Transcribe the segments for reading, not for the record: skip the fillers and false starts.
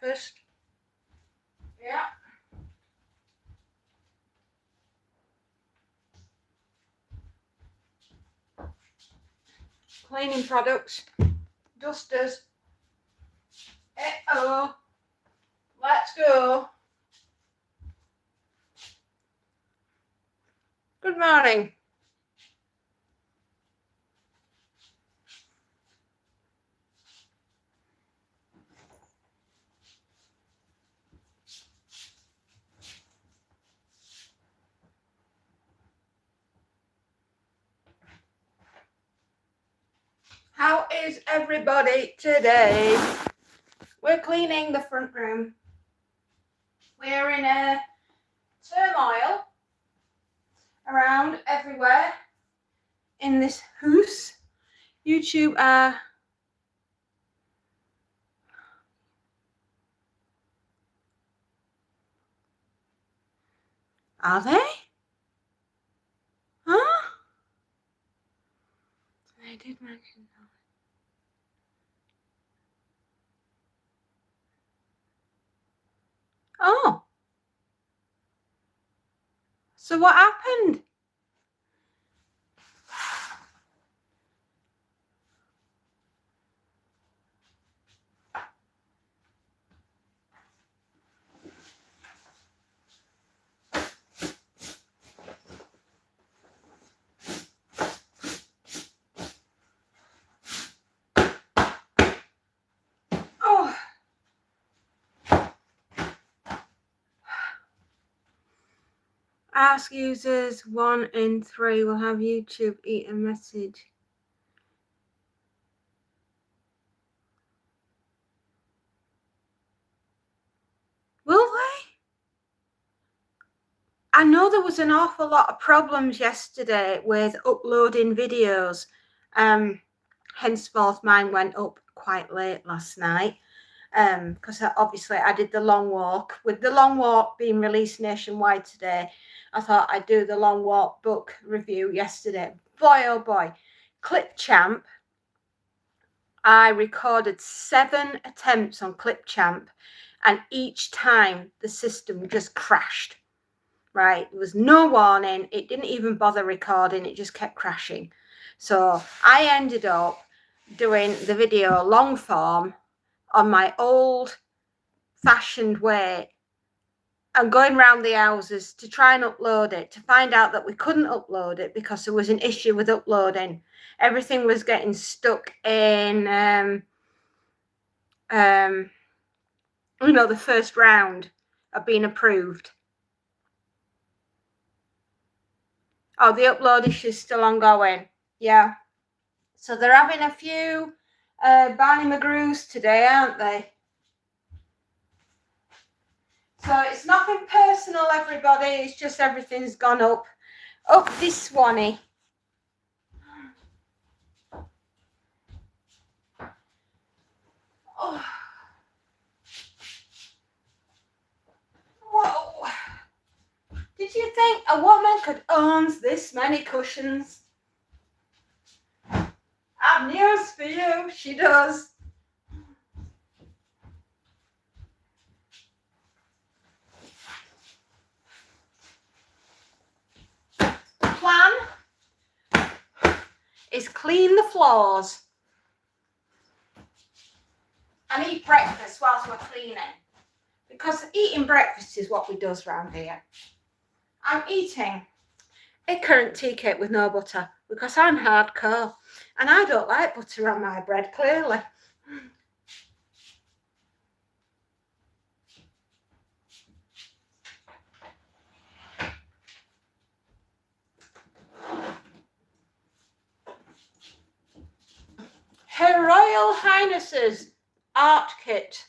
breakfast. Yeah. Cleaning products, dusters. Oh, let's go. Good morning. How is everybody today? We're cleaning the front room. We're in a turmoil around everywhere in this house. YouTube are they? Huh? I did mention that. Oh. So what happened? Oh. Ask users 1 in 3 will have YouTube eat a message. Will they? I know there was an awful lot of problems yesterday with uploading videos. Henceforth, mine went up quite late last night because obviously I did the long walk. With the long walk being released nationwide today, I thought I'd do the long walk book review yesterday. Boy, oh boy. Clipchamp. I recorded 7 attempts on Clipchamp, and each time the system just crashed. Right, there was no warning. It didn't even bother recording. It just kept crashing. So I ended up doing the video long form on my old fashioned way and going around the houses to try and upload it, to find out that we couldn't upload it because there was an issue with uploading. Everything was getting stuck in the first round of being approved. Oh, the upload issue is still ongoing. Yeah. So they're having a few Barney McGrews today, aren't they? So it's nothing personal, everybody. It's just everything's gone up. Up this Swanee. Oh. Whoa. Did you think a woman could own this many cushions? I've news for you. She does. The plan is clean the floors and eat breakfast whilst we're cleaning. Because eating breakfast is what we does round here. I'm eating a currant tea cake with no butter because I'm hardcore and I don't like butter on my bread, clearly. Her Royal Highness's art kit.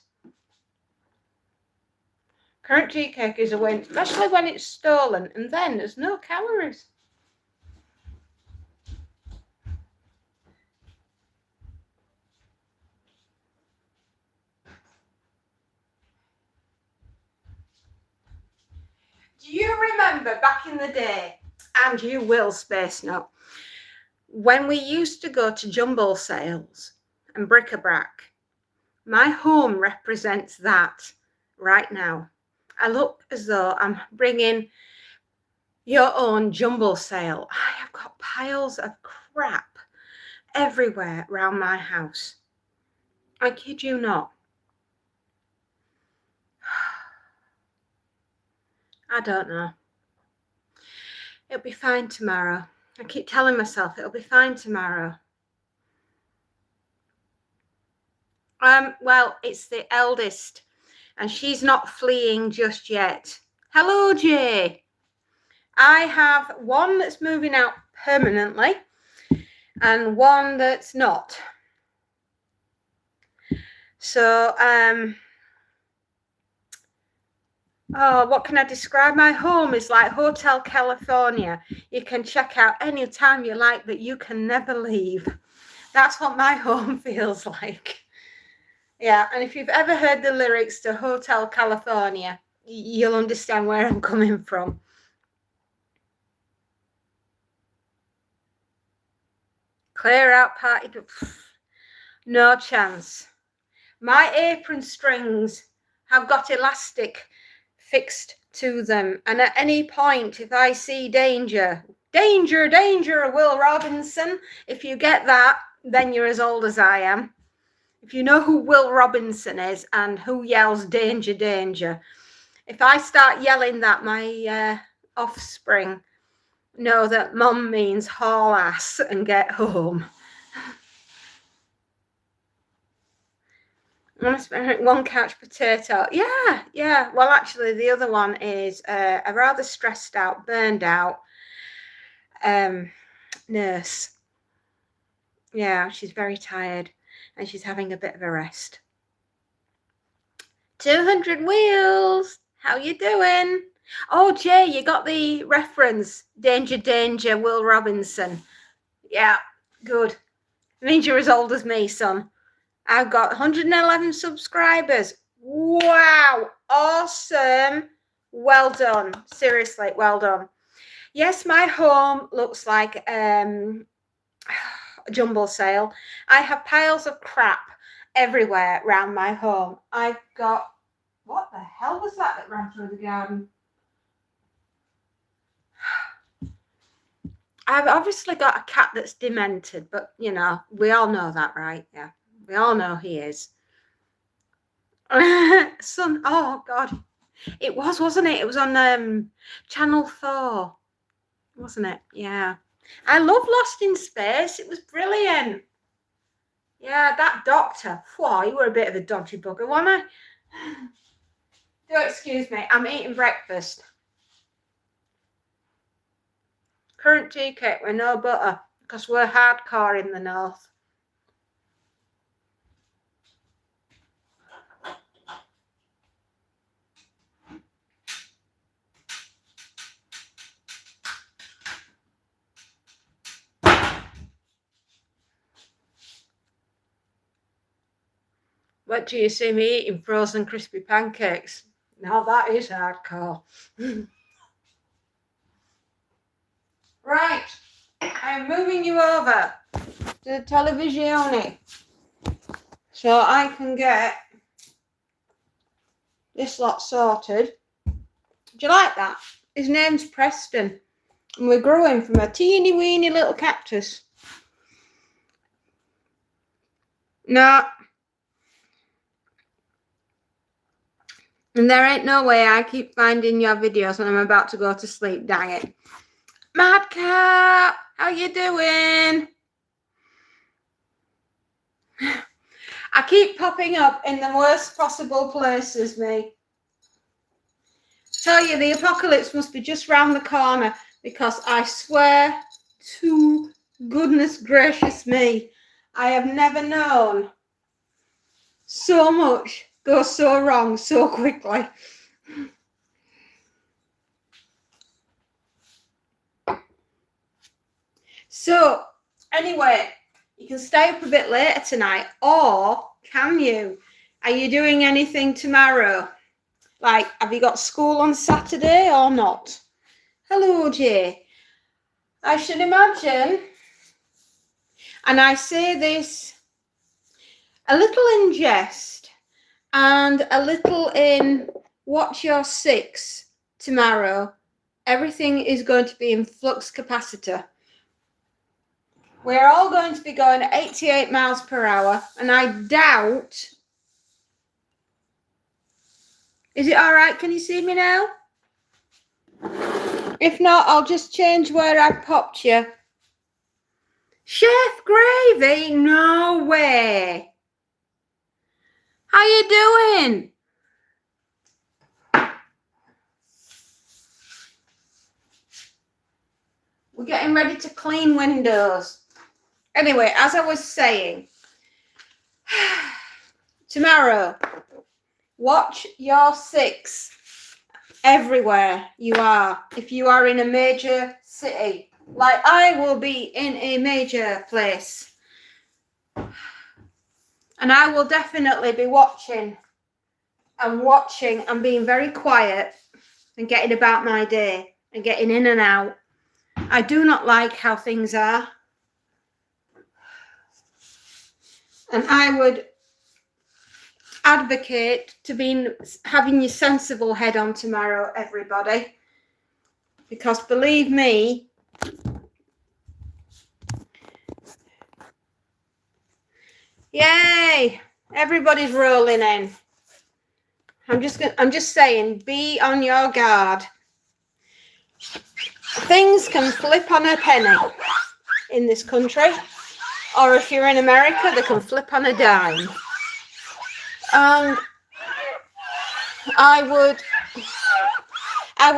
Currant tea cake is a win, especially when it's stolen, and then there's no calories. Do you remember back in the day, and you will, Space Note, when we used to go to jumble sales and bric-a-brac, My home represents that right now. I look as though I'm bringing your own jumble sale. I have got piles of crap everywhere around my house. I kid you not. I don't know. It'll be fine tomorrow. I keep telling myself it'll be fine tomorrow. Well, it's the eldest, and she's not fleeing just yet. Hello, Jay. I have one that's moving out permanently and one that's not. So, what can I describe? My home is like Hotel California. You can check out any time you like, but you can never leave. That's what my home feels like. Yeah, and if you've ever heard the lyrics to Hotel California, you'll understand where I'm coming from. Clear out party. No chance. My apron strings have got elastic fixed to them, and at any point, if I see danger, danger, danger, Will Robinson, if you get that, then you're as old as I am. If you know who Will Robinson is and who yells danger, danger, if I start yelling that, my offspring know that mum means haul ass and get home. One couch potato. Yeah. Well, actually, the other one is a rather stressed out, burned out nurse. Yeah, she's very tired and she's having a bit of a rest. 200 wheels. How you doing? Oh, Jay, you got the reference. Danger, danger, Will Robinson. Yeah, good. It means you're as old as me, son. I've got 111 subscribers. Wow, awesome. Well done. Seriously, well done. Yes, my home looks like a jumble sale. I have piles of crap everywhere around my home. I've got, what the hell was that ran through the garden? I've obviously got a cat that's demented, but you know, we all know that, right? Yeah, we all know he is. Son, oh God, it was, wasn't it? It was on Channel 4, wasn't it? Yeah, I love Lost in Space. It was brilliant. Yeah, that doctor. Whoa, you were a bit of a dodgy bugger, wasn't I? Do excuse me, I'm eating breakfast. Current tea cake with no butter because we're hardcore in the north. What do you see me eating? Frozen crispy pancakes. Now that is hardcore. Right, I'm moving you over to the televisione so I can get this lot sorted. Do you like that? His name's Preston, and we grew him from a teeny weeny little cactus. No. And there ain't no way I keep finding your videos when I'm about to go to sleep, dang it. Madcap, how you doing? I keep popping up in the worst possible places, me. Tell you, the apocalypse must be just round the corner because I swear to goodness gracious me, I have never known so much go so wrong so quickly. So, anyway, you can stay up a bit later tonight, or can you? Are you doing anything tomorrow? Like, have you got school on Saturday or not? Hello, Jay. I should imagine, and I say this a little in jest and a little in watch your six tomorrow. Everything is going to be in flux capacitor. We're all going to be going at 88 miles per hour, and I doubt... Is it all right? Can you see me now? If not, I'll just change where I popped you. Chef Gravy? No way. How you doing? We're getting ready to clean windows. Anyway, as I was saying, tomorrow, watch your six everywhere you are. If you are in a major city, like I will be in a major place, and I will definitely be watching and being very quiet and getting about my day and getting in and out. I do not like how things are, and I would advocate to having your sensible head on tomorrow, everybody, because believe me, yay, everybody's rolling in. I'm just saying, be on your guard. Things can flip on a penny in this country, or if you're in America, they can flip on a dime. And I would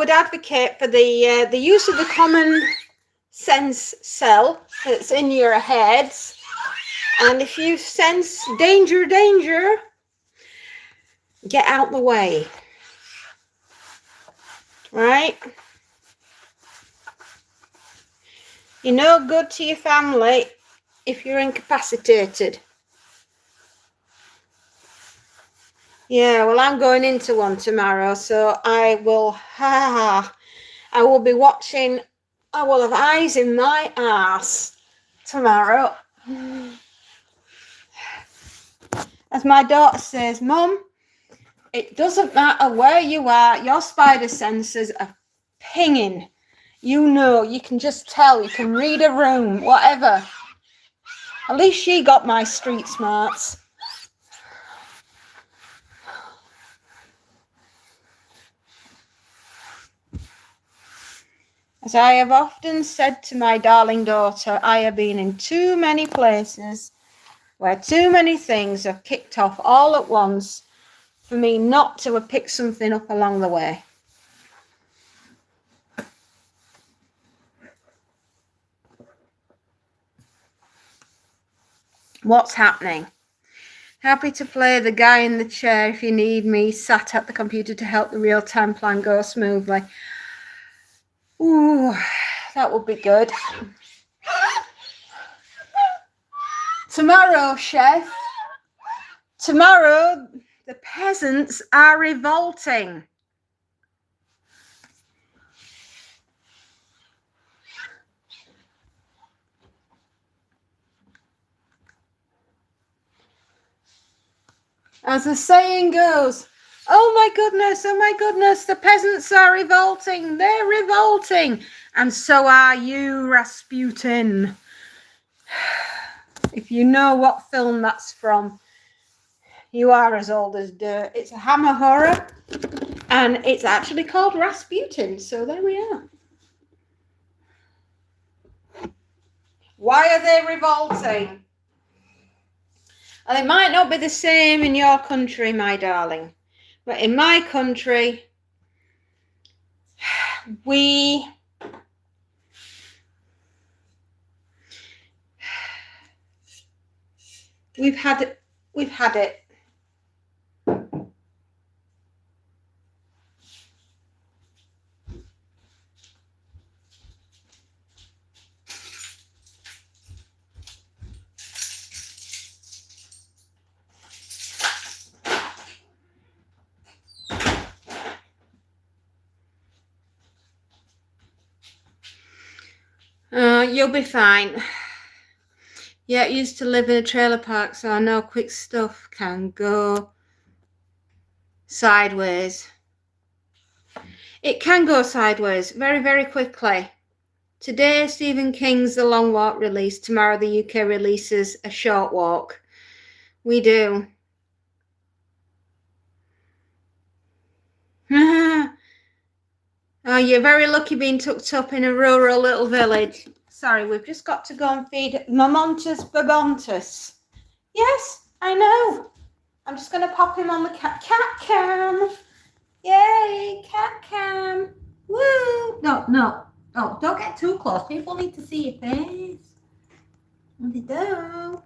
advocate for the use of the common sense cell that's in your heads. And if you sense danger, get out the way. Right? You're no good to your family if you're incapacitated. Yeah, well, I'm going into one tomorrow, so I will be watching. I will have eyes in my ass tomorrow. As my daughter says, Mum, it doesn't matter where you are, your spider senses are pinging. You know, you can just tell, you can read a room, whatever. At least she got my street smarts. As I have often said to my darling daughter, I have been in too many places where too many things have kicked off all at once for me not to have picked something up along the way. What's happening? Happy to play the guy in the chair if you need me, sat at the computer to help the real-time plan go smoothly. Ooh, that would be good. Tomorrow, Chef. Tomorrow, the peasants are revolting. As the saying goes, oh my goodness, the peasants are revolting. They're revolting. And so are you, Rasputin. If you know what film that's from, you are as old as dirt. It's a Hammer horror, and it's actually called Rasputin. So there we are. Why are they revolting? And it might not be the same in your country, my darling, but in my country, we've had it. You'll be fine. Yeah, I used to live in a trailer park, so I know quick stuff can go sideways. It can go sideways very, very quickly. Today, Stephen King's The Long Walk release. Tomorrow, the UK releases A Short Walk. We do. Oh, you're very lucky being tucked up in a rural little village. Sorry, we've just got to go and feed Mamontus Babontus. Yes, I know. I'm just going to pop him on the cat cam. Yay, cat cam. Woo. No. Oh, don't get too close. People need to see your face. And they do.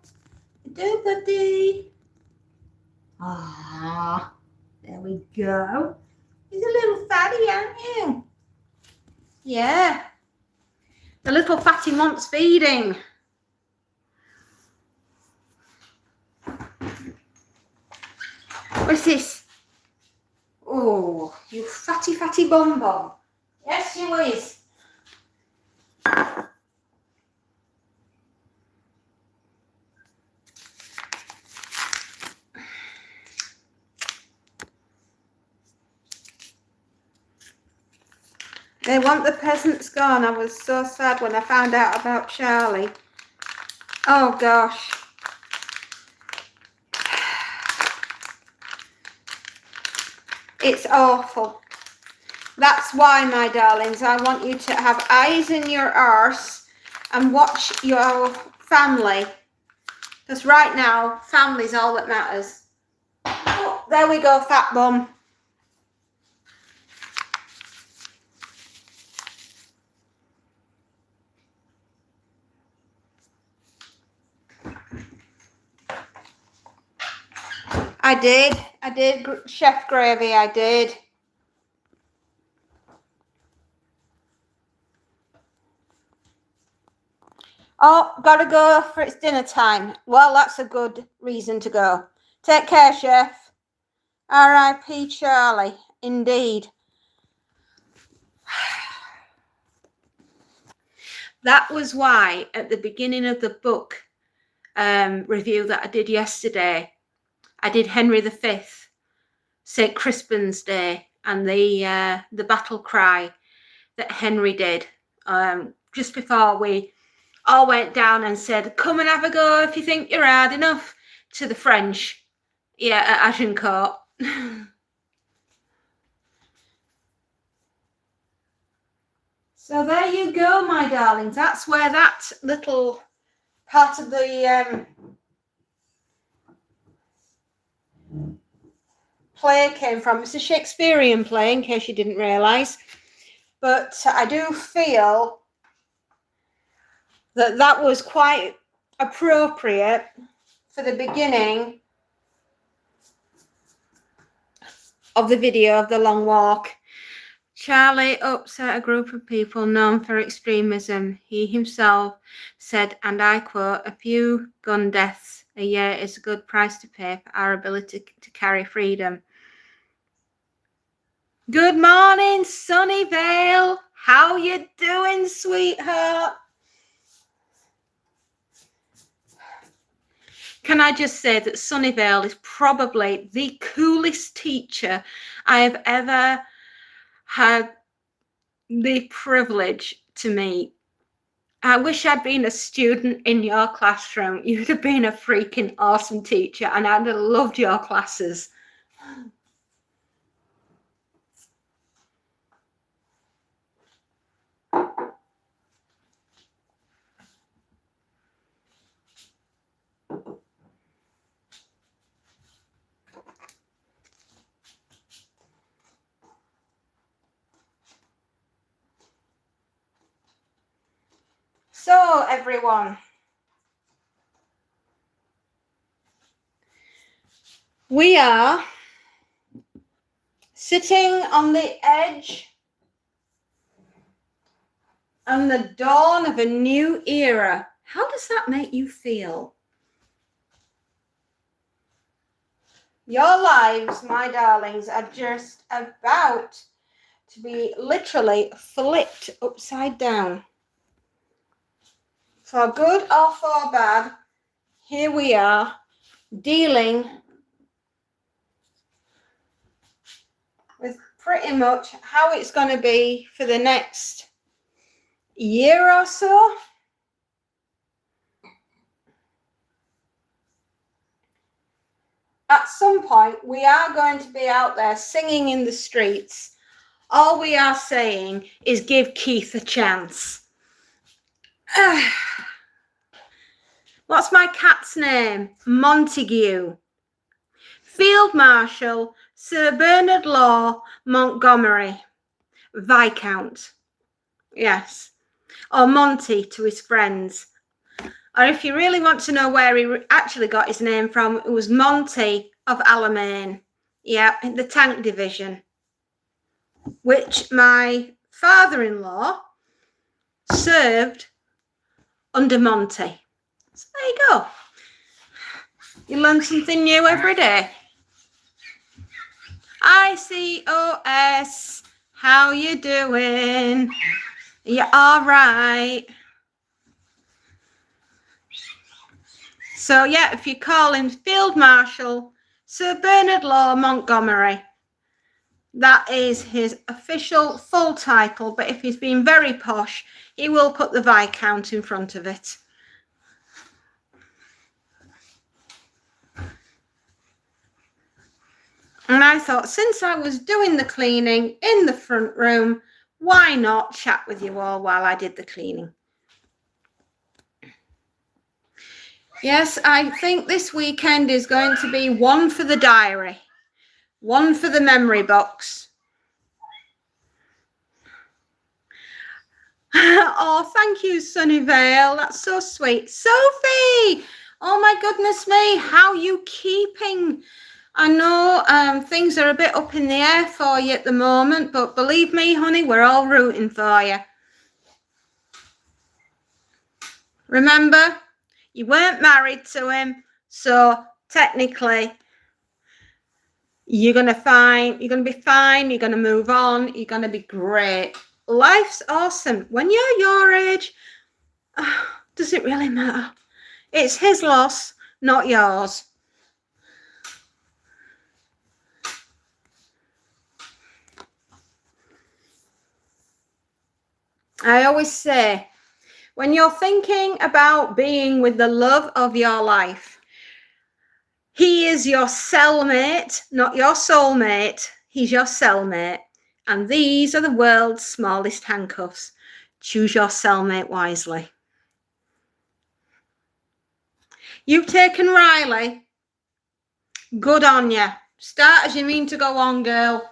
They do, buddy. Ah, there we go. He's a little fatty, aren't you? Yeah. The little fatty wants feeding. What's this? Oh, you fatty bum bum. Yes, you is. They want the peasants gone. I was so sad when I found out about Charlie. Oh gosh. It's awful. That's why, my darlings, I want you to have eyes in your arse and watch your family. Because right now, family's all that matters. Oh, there we go, fat bum. I did, Chef Gravy, I did. Oh, gotta go for it's dinner time. Well, that's a good reason to go. Take care, Chef. R.I.P. Charlie, indeed. That was why at the beginning of the book review that I did yesterday, I did Henry V, St. Crispin's Day, and the battle cry that Henry did just before we all went down and said, come and have a go if you think you're hard enough, to the French, at Agincourt. So there you go, my darlings. That's where that little part of the play came from. It's a Shakespearean play, in case you didn't realise. But I do feel that was quite appropriate for the beginning of the video of The Long Walk. Charlie upset a group of people known for extremism. He himself said, and I quote, "A few gun deaths a year is a good price to pay for our ability to carry freedom." Good morning, Sunnyvale. How you doing, sweetheart? Can I just say that Sunnyvale is probably the coolest teacher I have ever had the privilege to meet. I wish I'd been a student in your classroom. You'd have been a freaking awesome teacher, and I'd have loved your classes. So, everyone, we are sitting on the edge and the dawn of a new era. How does that make you feel? Your lives, my darlings, are just about to be literally flipped upside down. For good or for bad, here we are dealing with pretty much how it's going to be for the next year or so. At some point, we are going to be out there singing in the streets. All we are saying is give Keith a chance. What's my cat's name? Montague. Field Marshal Sir Bernard Law Montgomery. Viscount. Yes. Or Monty to his friends. Or if you really want to know where he actually got his name from, it was Monty of Alamein. Yeah, in the tank division, which my father-in-law served under Monty. So there you go. You learn something new every day. ICOS, how you doing? You all right? So yeah, if you call him Field Marshal Sir Bernard Law Montgomery, that is his official full title, but if he's being very posh, he will put the Viscount in front of it. And I thought, since I was doing the cleaning in the front room, why not chat with you all while I did the cleaning? Yes, I think this weekend is going to be one for the diary, one for the memory box. Oh, thank you, Sunnyvale. That's so sweet. Sophie! Oh, my goodness me. How are you keeping? I know things are a bit up in the air for you at the moment, but believe me, honey, we're all rooting for you. Remember, you weren't married to him, so technically you're going to be fine, you're going to move on, you're going to be great. Life's awesome. When you're your age, does it really matter? It's his loss, not yours. I always say, when you're thinking about being with the love of your life, he is your cellmate, not your soulmate. He's your cellmate. And these are the world's smallest handcuffs. Choose your cellmate wisely. You've taken Riley. Good on you. Start as you mean to go on, girl.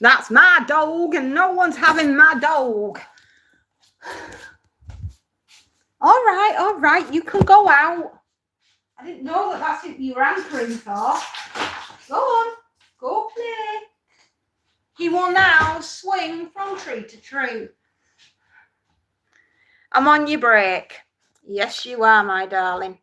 That's my dog and no one's having my dog. All right. You can go out. I didn't know that's what you were anchoring for. Go on. Go play. He will now swing from tree to tree. I'm on your break. Yes, you are, my darling.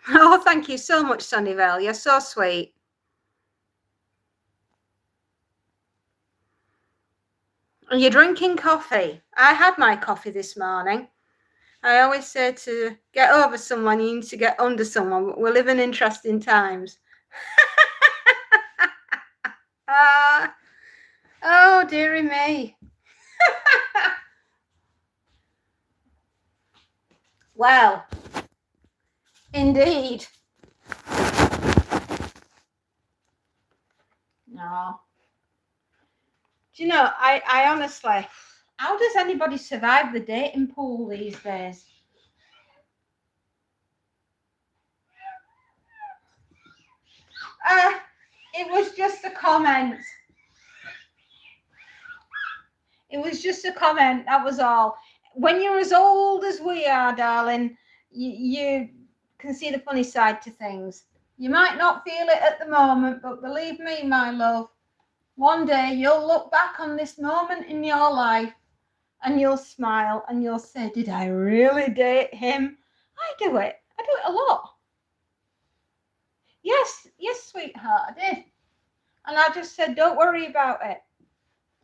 Oh, thank you so much, Sunnyvale. You're so sweet. Are you drinking coffee? I had my coffee this morning. I always say to get over someone, you need to get under someone. We live in interesting times. Oh, dearie me. Well, indeed. No. Do you know, I honestly, how does anybody survive the dating pool these days? It was just a comment. It was just a comment, that was all. When you're as old as we are, darling, you can see the funny side to things. You might not feel it at the moment, but believe me, my love, one day you'll look back on this moment in your life and you'll smile and you'll say, did I really date him? I do it a lot. Yes, sweetheart, I did. And I just said, don't worry about it.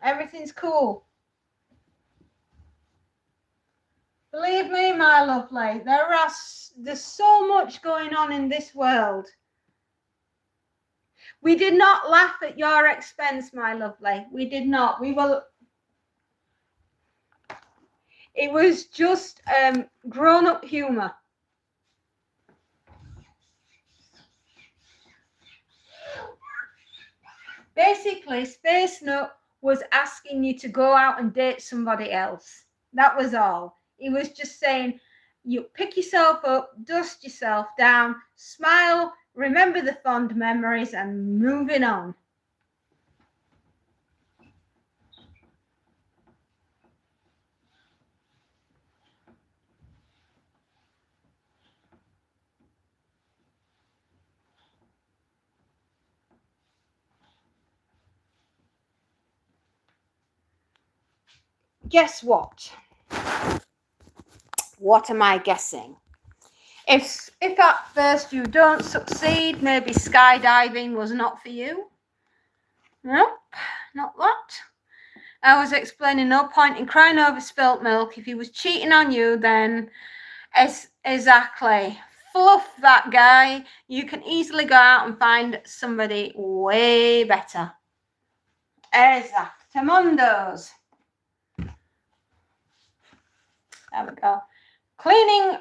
Everything's cool. Believe me, my lovely, there's so much going on in this world. We did not laugh at your expense, my lovely. We did not. It was just grown-up humour. Basically, Space Nut was asking you to go out and date somebody else. That was all. He was just saying, you pick yourself up, dust yourself down, smile, remember the fond memories, and moving on. Guess what? What am I guessing? If at first you don't succeed, maybe skydiving was not for you. Nope, not that. I was explaining no point in crying over spilt milk. If he was cheating on you, then exactly. Fluff that guy. You can easily go out and find somebody way better. Exactamundos. There we go. Cleaning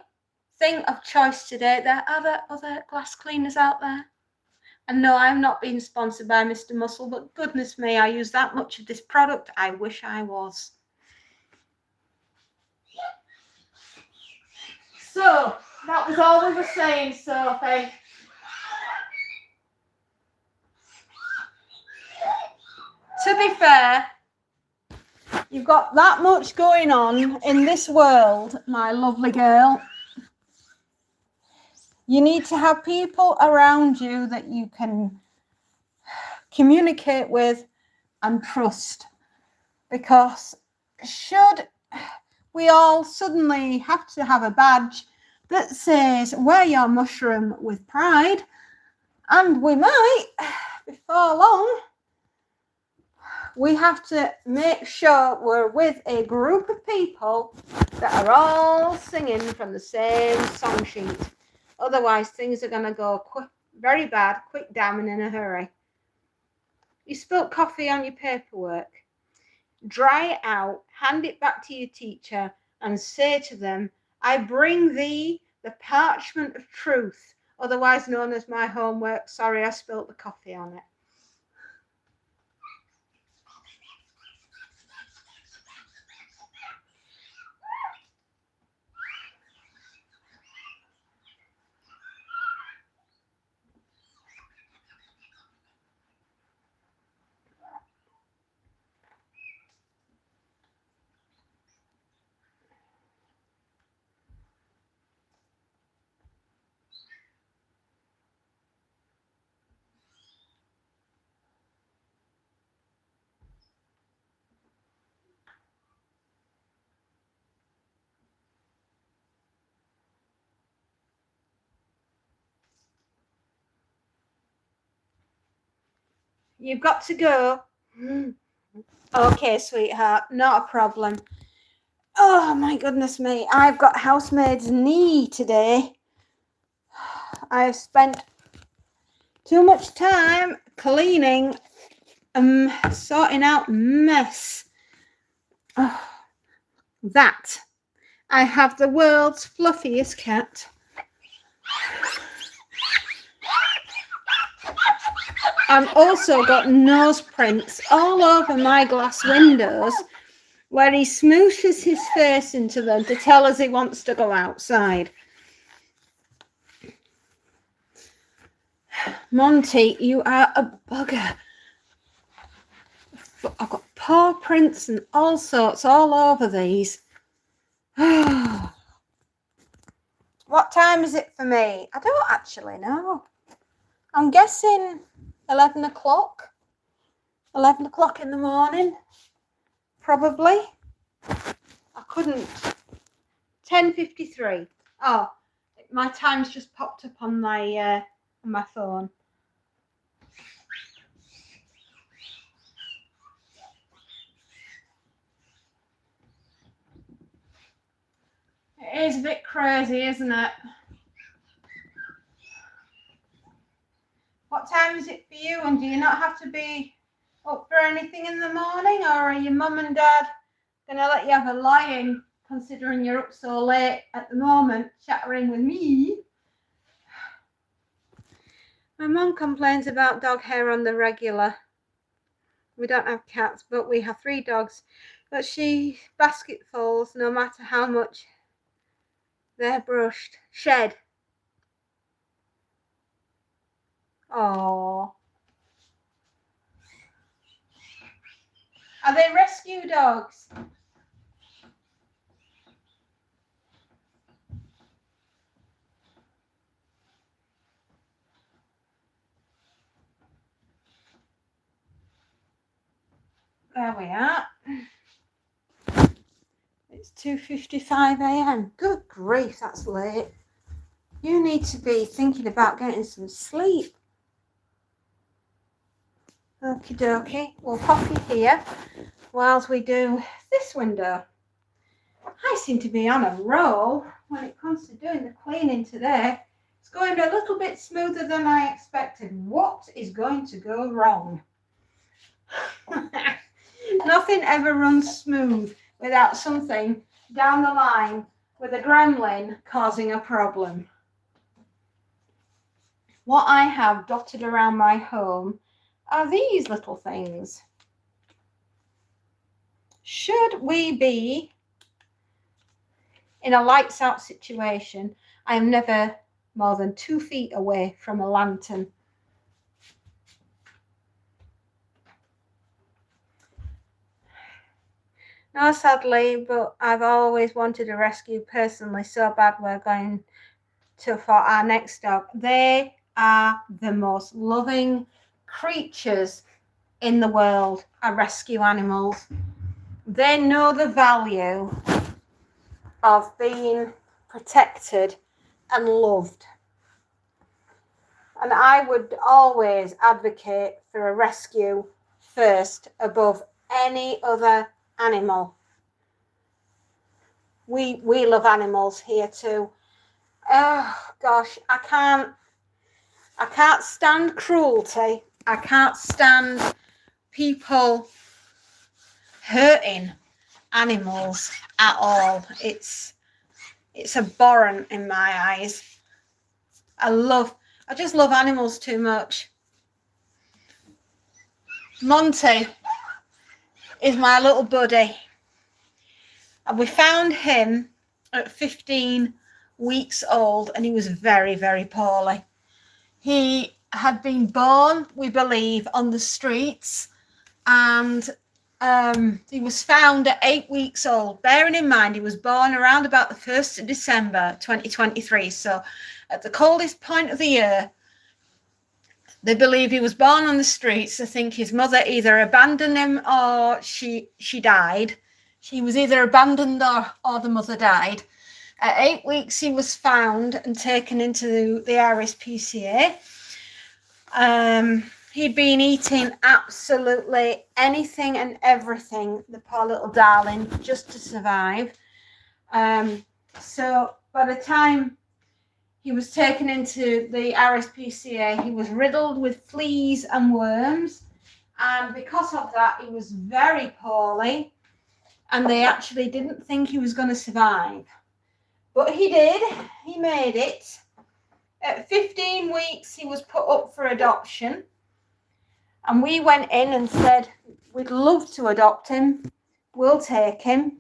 thing of choice today. There are other glass cleaners out there. And no, I'm not being sponsored by Mr. Muscle, but goodness me, I use that much of this product. I wish I was. So, that was all we were saying, Sophie. To be fair, you've got that much going on in this world, my lovely girl. You need to have people around you that you can communicate with and trust. Because should we all suddenly have to have a badge that says, wear your mushroom with pride, and we might, before long, we have to make sure we're with a group of people that are all singing from the same song sheet. Otherwise, things are going to go very bad, quick down and in a hurry. You spilt coffee on your paperwork. Dry it out, hand it back to your teacher, and say to them, I bring thee the parchment of truth, otherwise known as my homework. Sorry, I spilt the coffee on it. You've got to go. Okay, sweetheart, not a problem. Oh, my goodness me. I've got housemaid's knee today. I have spent too much time cleaning and sorting out mess. Oh, that. I have the world's fluffiest cat. I've also got nose prints all over my glass windows where he smooshes his face into them to tell us he wants to go outside. Monty, you are a bugger. I've got paw prints and all sorts all over these. What time is it for me? I don't actually know. I'm guessing 11 o'clock. 11 o'clock in the morning, probably. I couldn't. 10:53. Oh, my time's just popped up on my phone. It is a bit crazy, isn't it? What time is it for you? And do you not have to be up for anything in the morning, or are your mum and dad going to let you have a lie-in, considering you're up so late at the moment, chattering with me? My mum complains about dog hair on the regular. We don't have cats, but we have 3 dogs. But she basketfuls no matter how much they're brushed. Shed. Oh. Are they rescue dogs? There we are. It's 2:55 a.m. Good grief, that's late. You need to be thinking about getting some sleep. Okie dokie. We'll pop you here whilst we do this window. I seem to be on a roll when it comes to doing the cleaning today. It's going a little bit smoother than I expected. What is going to go wrong? Nothing ever runs smooth without something down the line with a gremlin causing a problem. What I have dotted around my home are these little things. Should we be in a lights out situation, I am never more than 2 feet away from a lantern. No, sadly, but I've always wanted a rescue personally so bad. We're going to for our next dog. They are the most loving creatures in the world, are rescue animals. They know the value of being protected and loved. And I would always advocate for a rescue first above any other animal. We love animals here too. Oh gosh, I can't stand cruelty. I can't stand people hurting animals at all. It's abhorrent in my eyes. I just love animals too much. Monty is my little buddy. And we found him at 15 weeks old, and he was very, very poorly. He had been born, we believe, on the streets, and he was found at 8 weeks old. Bearing in mind, he was born around about the 1st of December 2023, so at the coldest point of the year. They believe he was born on the streets. I think his mother either abandoned him or she died. She was either abandoned or the mother died. At 8 weeks, he was found and taken into the RSPCA. He'd been eating absolutely anything and everything, the poor little darling, just to survive. So by the time he was taken into the RSPCA, he was riddled with fleas and worms. And because of that, he was very poorly. And they actually didn't think he was going to survive. But he did. He made it. At 15 weeks, he was put up for adoption. And we went in and said, we'd love to adopt him. We'll take him.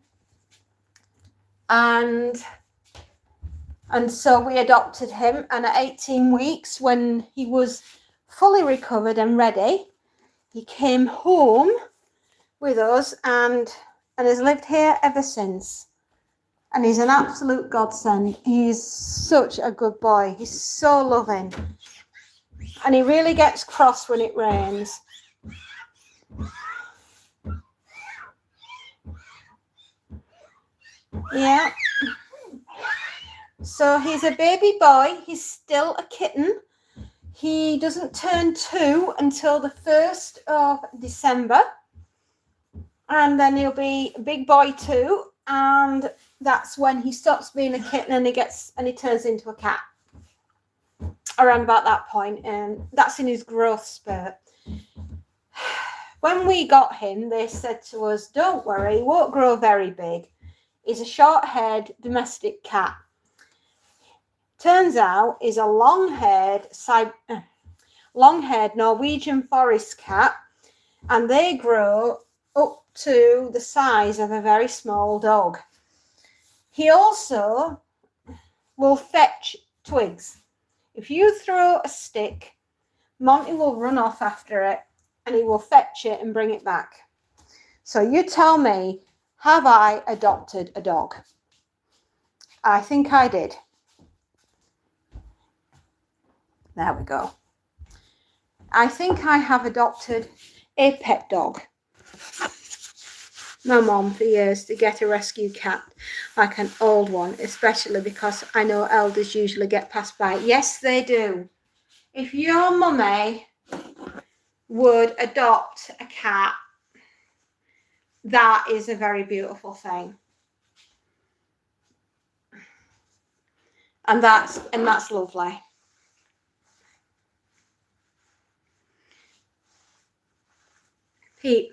And so we adopted him. And at 18 weeks, when he was fully recovered and ready, he came home with us and has lived here ever since. And he's an absolute godsend. He's such a good boy. He's so loving. And he really gets cross when it rains. Yeah. So he's a baby boy. He's still a kitten. He doesn't turn 2 until the 1st of December. And then he'll be a big boy too. And that's when he stops being a kitten and he turns into a cat. Around about that point, and that's in his growth spurt. When we got him, they said to us, don't worry, he won't grow very big. He's a short-haired domestic cat. Turns out he's a long-haired Norwegian forest cat, and they grow up to the size of a very small dog. He also will fetch twigs. If you throw a stick, Monty will run off after it and he will fetch it and bring it back. So you tell me, have I adopted a dog? I think I did. There we go. I think I have adopted a pet dog. My mum for years to get a rescue cat, like an old one, especially because I know elders usually get passed by. Yes, they do. If your mummy would adopt a cat, that is a very beautiful thing. And that's lovely. Pete.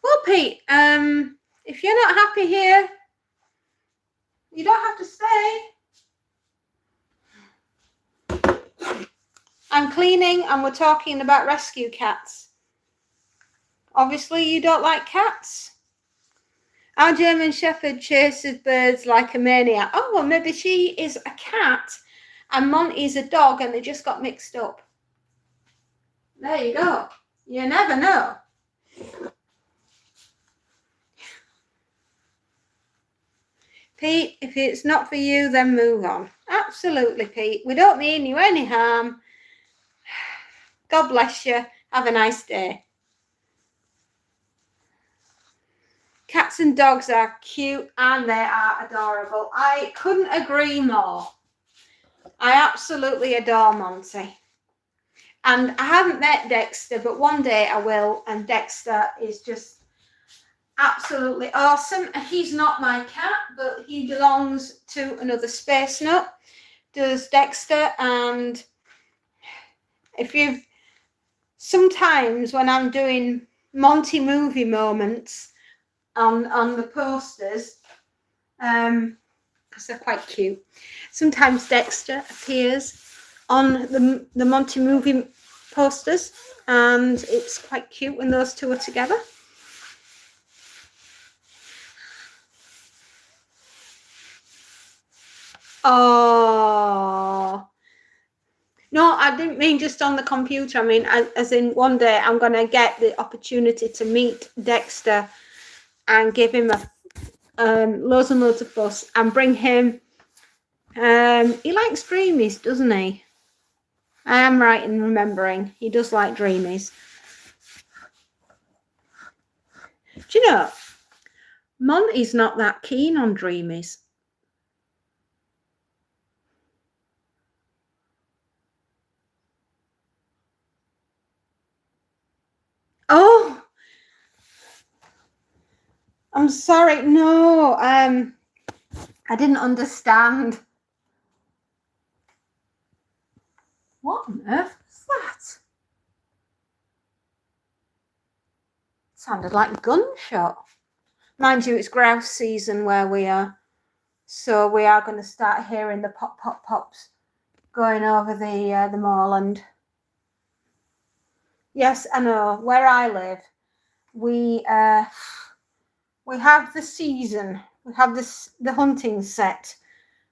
Well, Pete, if you're not happy here, you don't have to stay. I'm cleaning and we're talking about rescue cats. Obviously, you don't like cats. Our German Shepherd chases birds like a maniac. Oh, well, maybe she is a cat and Monty's a dog and they just got mixed up. There you go. You never know. Pete, if it's not for you, then move on. Absolutely, Pete. We don't mean you any harm. God bless you. Have a nice day. Cats and dogs are cute and they are adorable. I couldn't agree more. I absolutely adore Monty. And I haven't met Dexter, but one day I will. And Dexter is just absolutely awesome. He's not my cat, but he belongs to another space nut, does Dexter. And sometimes when I'm doing Monty movie moments on the posters, because they're quite cute, sometimes Dexter appears on the Monty movie posters, and it's quite cute when those two are together. Oh, no, I didn't mean just on the computer. I mean, as in one day I'm going to get the opportunity to meet Dexter and give him loads and loads of fuss and bring him. He likes Dreamies, doesn't he? I am right in remembering. He does like Dreamies. Do you know, Monty's not that keen on Dreamies. Oh, I'm sorry. No, I didn't understand. What on earth was that? It sounded like a gunshot. Mind you, it's grouse season where we are. So we are going to start hearing the pop, pop, pops going over the moorland. Yes, I know. Where I live, we have the season. We have the hunting set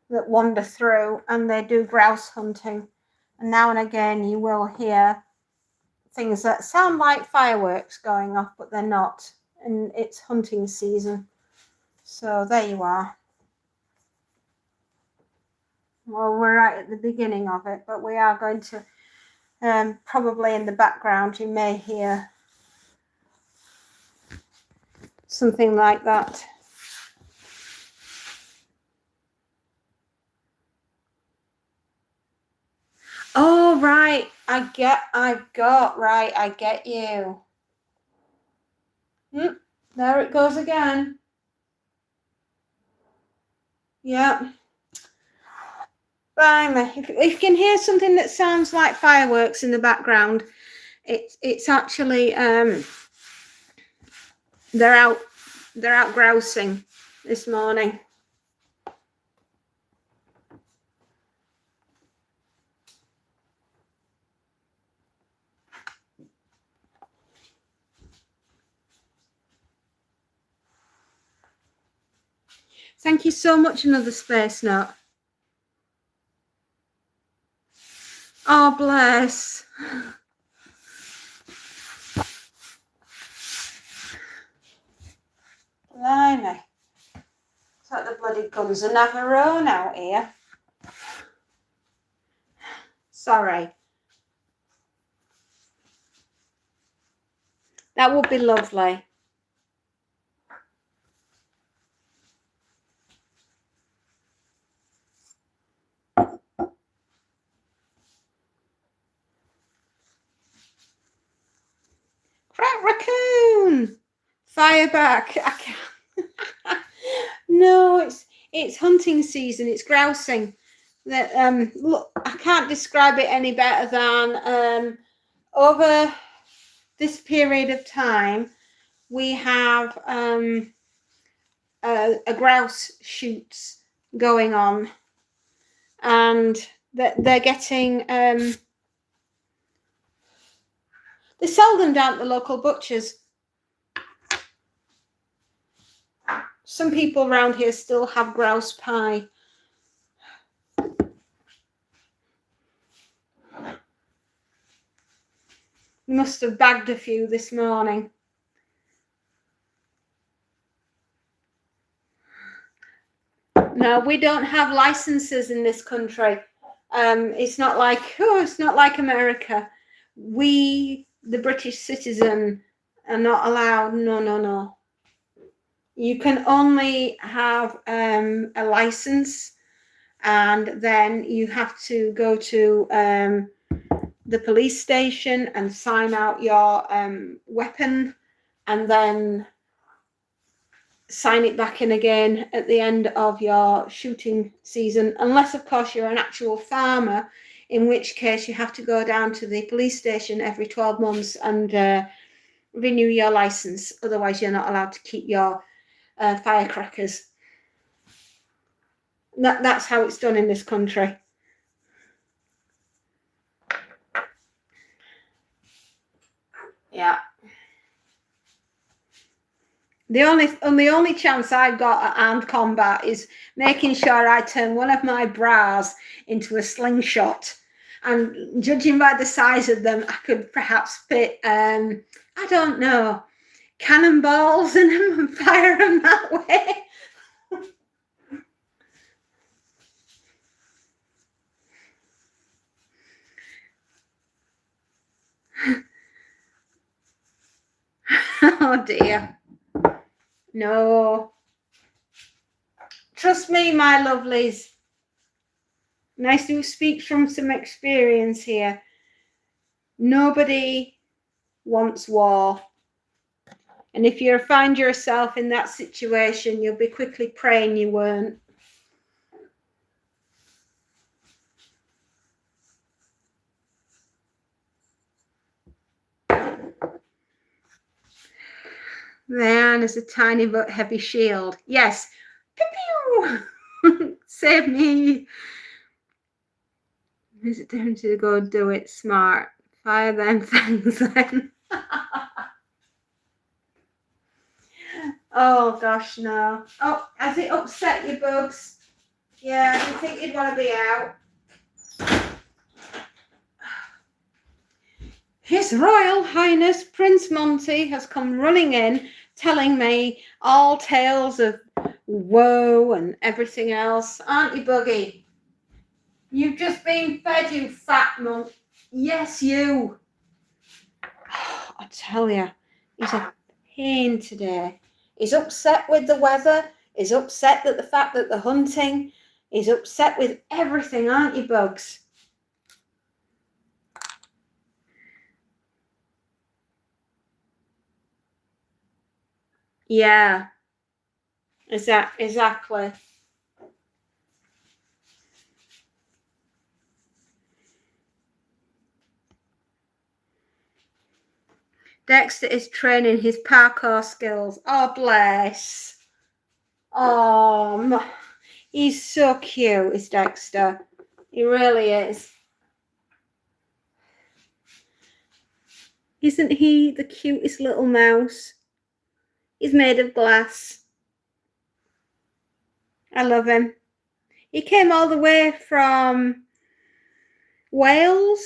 that wander through, and they do grouse hunting. And now and again, you will hear things that sound like fireworks going off, but they're not. And it's hunting season. So there you are. Well, we're right at the beginning of it, but we are going to, probably in the background, you may hear something like that. Oh, right. I get you. There it goes again. Yeah. Blimey. If you can hear something that sounds like fireworks in the background, it's actually they're out grousing this morning. Thank you so much, another space note. Oh, bless. Blimey. It's like the bloody guns of Navarone out here. Sorry. That would be lovely. Crap raccoon! Fire back. I can't. No, it's hunting season. It's grousing. That look, I can't describe it any better than over this period of time we have a grouse shoots going on, and they're getting they sell them down at the local butchers. Some people around here still have grouse pie. Must have bagged a few this morning. No, we don't have licenses in this country. It's not like America. We, the British citizen, are not allowed. No. You can only have a license, and then you have to go to the police station and sign out your weapon, and then sign it back in again at the end of your shooting season, unless of course you're an actual farmer, in which case you have to go down to the police station every 12 months and renew your license. Otherwise you're not allowed to keep your firecrackers. That's how it's done in this country. Yeah. The only chance I've got at armed combat is making sure I turn one of my bras into a slingshot. And judging by the size of them, I could perhaps fit, I don't know, cannonballs in them and fire them that way. Oh dear. No. Trust me, my lovelies. Nice to speak from some experience here. Nobody wants war. And if you find yourself in that situation, you'll be quickly praying you weren't. There is a tiny but heavy shield. Yes. Pew-pew! Save me. Is it time to go do it smart? Fire them things then. Oh gosh, no. Oh, has it upset you, Bugs? Yeah, do you think you'd want to be out? His Royal Highness Prince Monty has come running in, telling me all tales of woe and everything else. Aren't you, Buggy? You've just been fed, you fat monk. Yes, you. Oh, I tell you, he's a pain today. He's upset with the weather. He's upset at the fact that they're hunting. He's upset with everything, aren't you, Bugs? Yeah. Exactly. Dexter is training his parkour skills. Oh, bless. Oh, he's so cute, is Dexter. He really is. Isn't he the cutest little mouse? He's made of glass. I love him. He came all the way from Wales,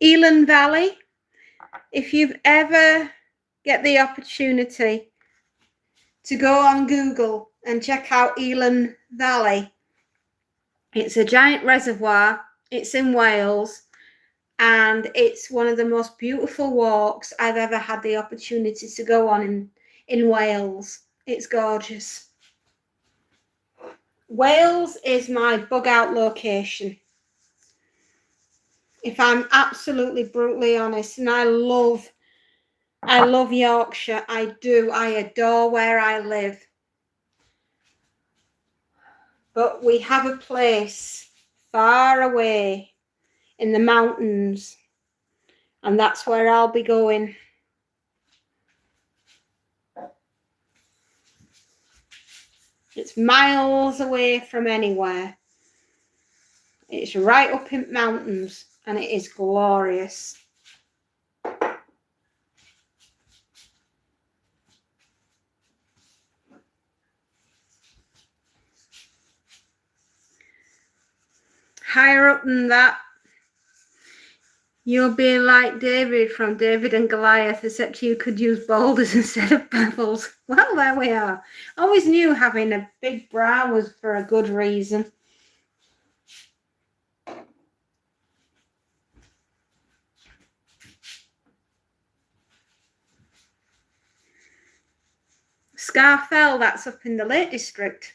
Elan Valley. If you've ever get the opportunity to go on Google and check out Elan Valley, it's a giant reservoir. It's in Wales, and it's one of the most beautiful walks I've ever had the opportunity to go on in Wales. It's gorgeous. Wales is my bug out location, if I'm absolutely brutally honest, and I love Yorkshire. I do. I adore where I live. But we have a place far away in the mountains, and that's where I'll be going. It's miles away from anywhere. It's right up in mountains, and it is glorious. Higher up than that, you'll be like David from David and Goliath, except you could use boulders instead of pebbles. Well, there we are. I always knew having a big brow was for a good reason. Scarfell, that's up in the Lake District.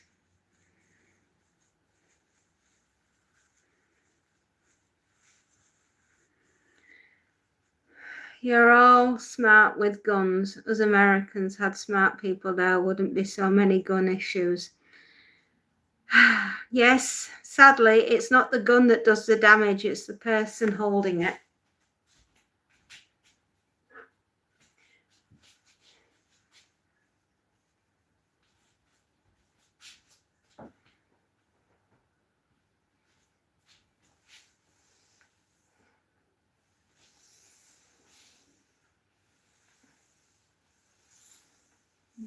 You're all smart with guns. Us Americans had smart people, there wouldn't be so many gun issues. Yes, sadly, it's not the gun that does the damage, it's the person holding it.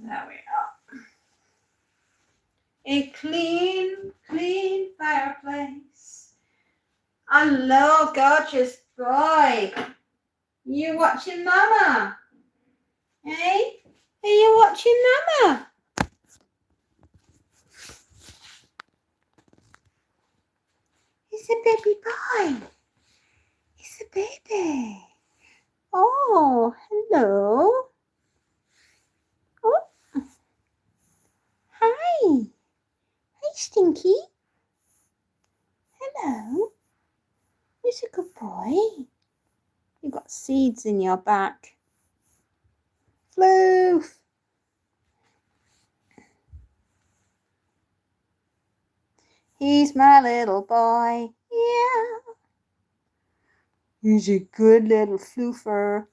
There we are. A clean, clean fireplace. Hello, gorgeous boy. You watching Mama? Hey? Are you watching Mama? It's a baby boy. It's a baby. Oh, hello. Oh. Hi. Hi, Stinky. Hello. Who's a good boy? You've got seeds in your back. Floof. He's my little boy. Yeah. He's a good little floofer.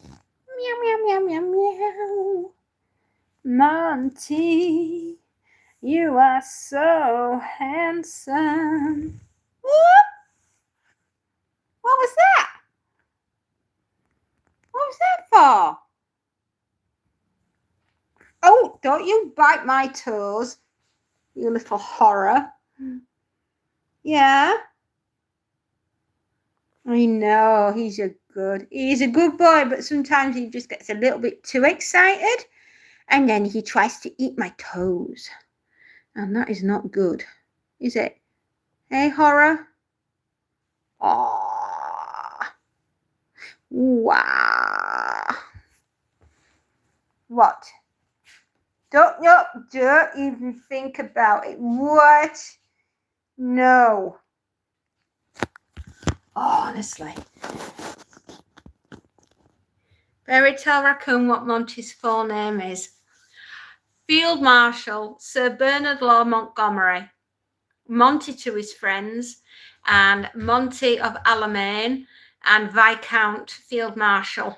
Meow, meow, meow, meow, meow. Monty, you are so handsome. Whoop. What was that? What was that for? Oh, don't you bite my toes, you little horror. Yeah? I know, he's a good boy, but sometimes he just gets a little bit too excited and then he tries to eat my toes. And that is not good, is it? Hey, horror? Aww. Wow. What? Don't even think about it. What? No. Honestly. Barry, tell Raccoon what Monty's full name is. Field Marshal Sir Bernard Law Montgomery. Monty to his friends, and Monty of Alamein, and Viscount Field Marshal.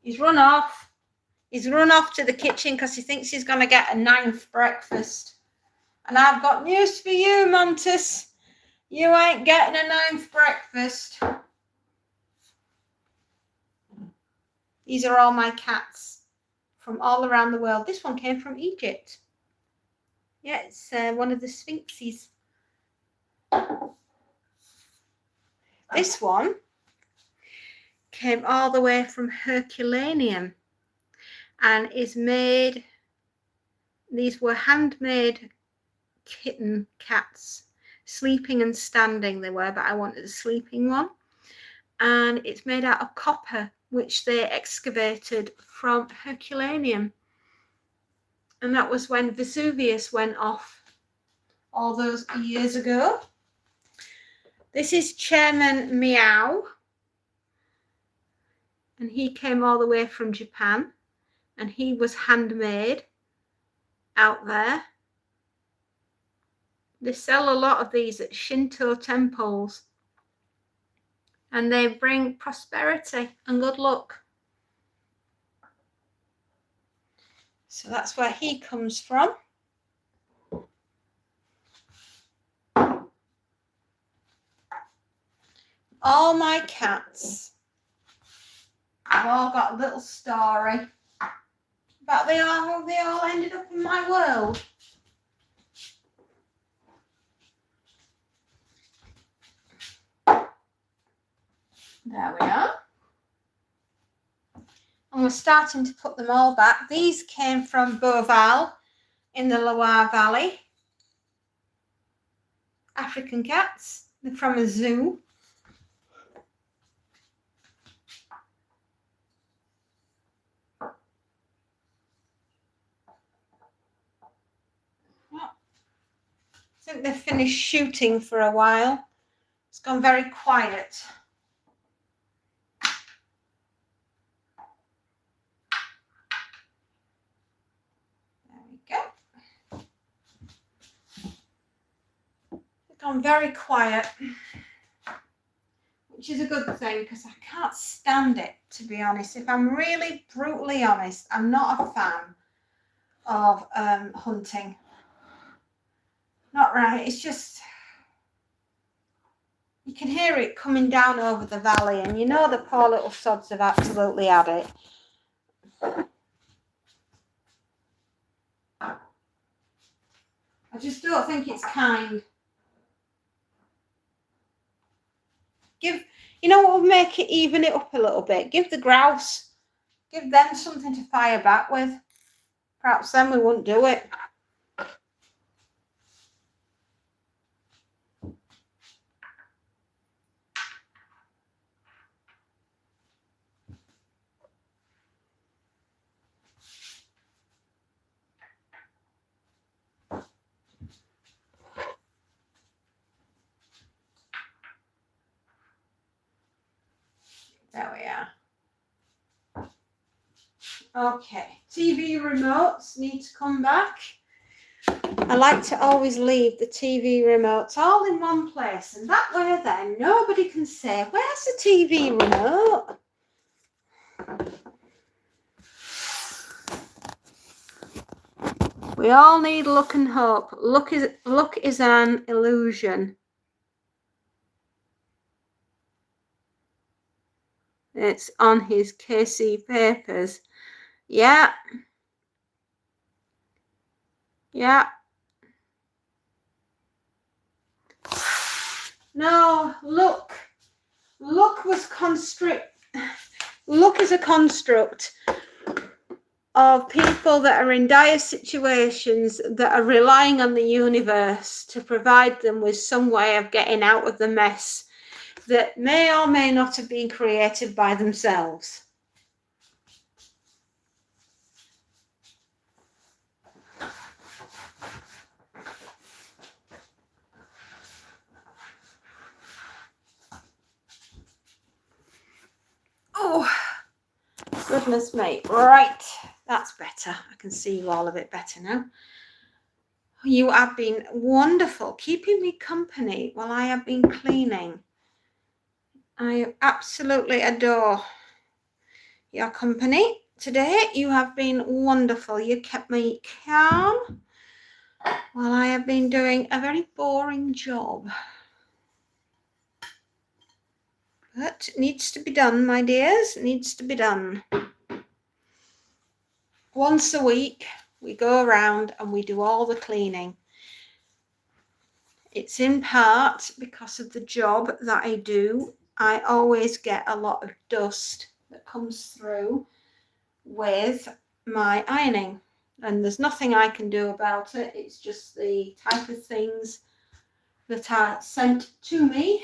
He's run off. He's run off to the kitchen because he thinks he's going to get a 9th breakfast. And I've got news for you, Montes. You ain't getting a 9th breakfast. These are all my cats from all around the world. This one came from Egypt. Yeah, it's one of the Sphinxes. This one came all the way from Herculaneum and is made, these were handmade kitten cats, sleeping and standing they were, but I wanted a sleeping one. And it's made out of copper, which they excavated from Herculaneum. And that was when Vesuvius went off all those years ago. This is Chairman Meow. And he came all the way from Japan. And he was handmade out there. They sell a lot of these at Shinto temples. And they bring prosperity and good luck. So that's where he comes from. All my cats have all got a little story about how they all ended up in my world. There we are. And we're starting to put them all back. These came from Beauval in the Loire Valley. African cats. They're from a zoo. I think they've finished shooting for a while. It's gone very quiet. Gone very quiet, which is a good thing because I can't stand it, to be honest. If I'm really brutally honest, I'm not a fan of hunting. Not right. It's just, you can hear it coming down over the valley and you know the poor little sods have absolutely had it. I just don't think it's kind. You know what will make it even it up a little bit? Give the grouse, give them something to fire back with. Perhaps then we wouldn't do it. There we are. Okay, TV remotes need to come back. I like to always leave the TV remotes all in one place, and that way then nobody can say, where's the TV remote? We all need luck and hope. Luck is an illusion. It's on his KC papers. Yeah. Yeah. No, look. Luck is a construct of people that are in dire situations that are relying on the universe to provide them with some way of getting out of the mess that may or may not have been created by themselves. Oh, goodness me. Right, that's better. I can see you all a bit better now. You have been wonderful, keeping me company while I have been cleaning. I absolutely adore your company today. You have been wonderful. You kept me calm while I have been doing a very boring job. But it needs to be done, my dears. It needs to be done. Once a week, we go around and we do all the cleaning. It's in part because of the job that I do. I always get a lot of dust that comes through with my ironing, and there's nothing I can do about it. It's just the type of things that are sent to me.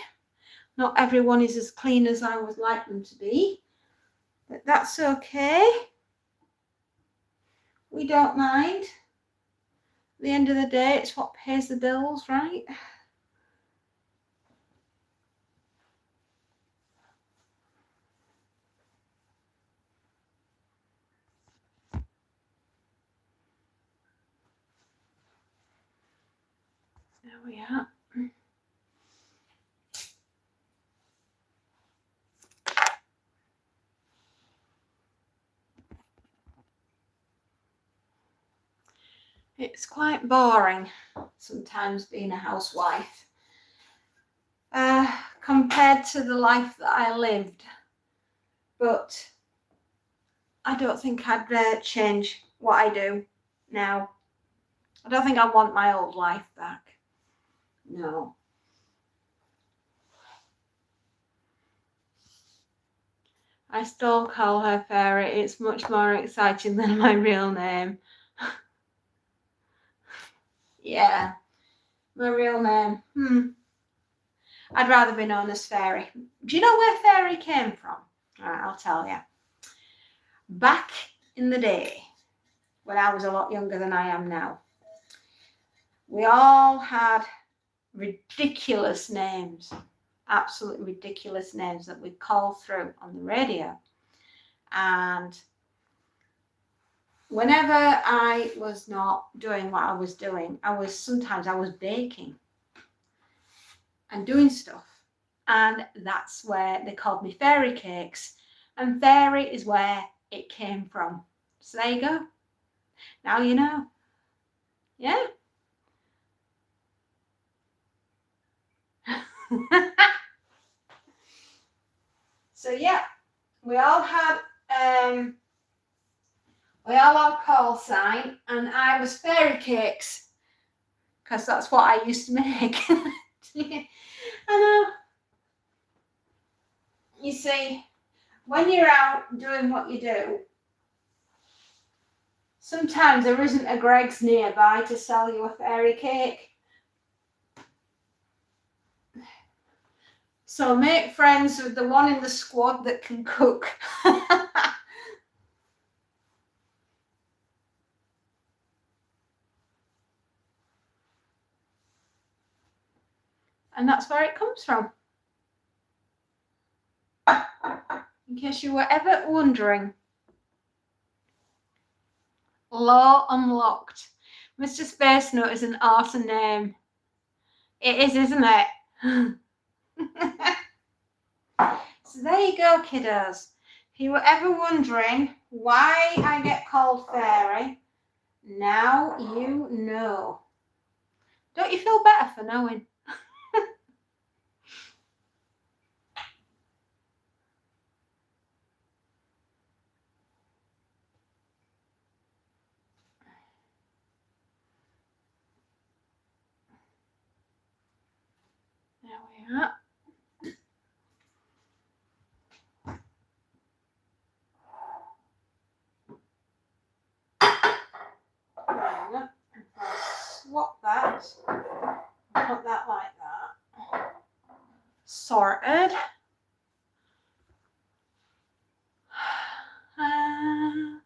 Not everyone is as clean as I would like them to be, but that's okay. We don't mind. At the end of the day, it's what pays the bills, right? There we are. It's quite boring sometimes being a housewife compared to the life that I lived, but I don't think I'd change what I do now. I don't think I want my old life back. No. I still call her Fairy. It's much more exciting than my real name. Yeah, my real name. I'd rather be known as Fairy. Do you know where Fairy came from? All right, I'll tell you. Back in the day, when I was a lot younger than I am now, we all had ridiculous names, absolutely ridiculous names that we'd call through on the radio. And whenever I was not doing what I was doing, I was baking and doing stuff. And that's where they called me Fairy Cakes. And Fairy is where it came from. So there you go. Now you know. Yeah. So yeah, we all had call sign, and I was Fairy Cakes because that's what I used to make. I know. You see, when you're out doing what you do, sometimes there isn't a Greggs nearby to sell you a fairy cake. So make friends with the one in the squad that can cook. And that's where it comes from. In case you were ever wondering. Law Unlocked. Mr. Space Nut is an awesome name. It is, isn't it? So there you go, kiddos. If you were ever wondering why I get called Fairy, now you know. Don't you feel better for knowing? There we are. Swap that. Put that like that. Sorted. Alan!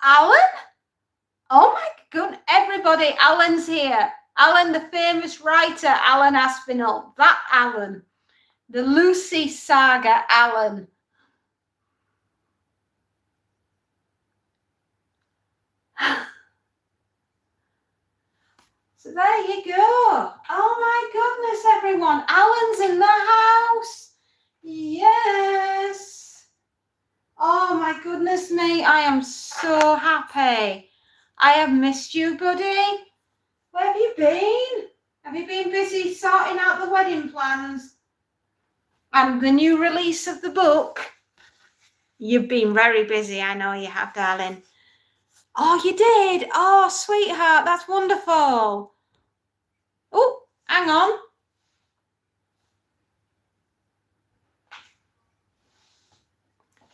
Alan? Oh my goodness, everybody, Alan's here. Alan, the famous writer, Alan Aspinall. That Alan. The Lucy Saga Alan. So there you go. Oh my goodness, everyone. Alan's in the house. Yes. Oh my goodness me. I am so happy. I have missed you, buddy. Where have you been? Have you been busy sorting out the wedding plans and the new release of the book? You've been very busy. I know you have, darling. Oh, you did? Oh, sweetheart, that's wonderful. Oh, hang on.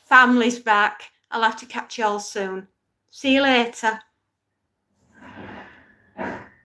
Family's back. I'll have to catch you all soon. See you later.